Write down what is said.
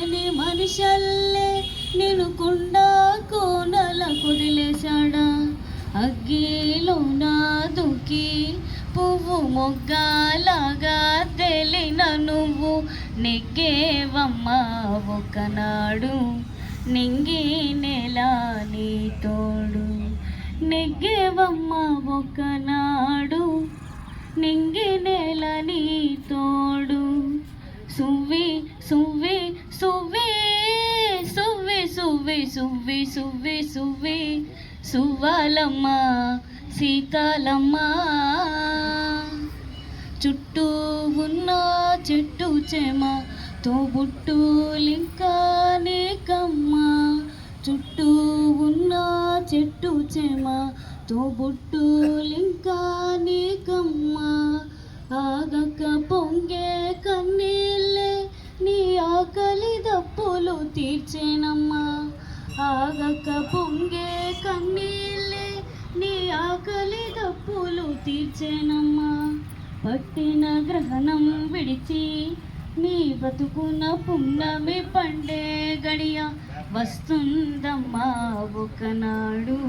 తెలియని మనిషల్లే నేను కుండ కోనల కుదిలేశాడా అగ్గిలో నా దుఃఖి పువ్వు మొగ్గలాగా తెలిన నువ్వు నెగ్గేవమ్మా ఒకనాడు నింగి నెల నీ తోడు నెగ్గేవమ్మా ఒకనాడు నింగి నెల నీ తోడు సువ్వి సువ్వి సువ్వి సువ్వి సువ్వి సువ్వి సువ్వి సువ్వి సువ్వాలమ్మ సీతాలమ్మ చుట్టూ ఉన్న చెట్టు చెమ తోబుట్టులింకా నీకమ్మ చుట్టూ ఉన్న చెట్టు చెమ తోబుట్టులింకా నీకమ్మ ఆగక పొంగే కన్నీళ్ళే నీ ఆకలి దప్పులు తీర్చేనమ్మా ఆగక పొంగే కన్నీళ్ళే నీ ఆకలి దప్పులు తీర్చేనమ్మా పట్టిన గ్రహణం విడిచి నీ బతుకున పున్నమి పండే గడియ వస్తుందమ్మా ఒకనాడు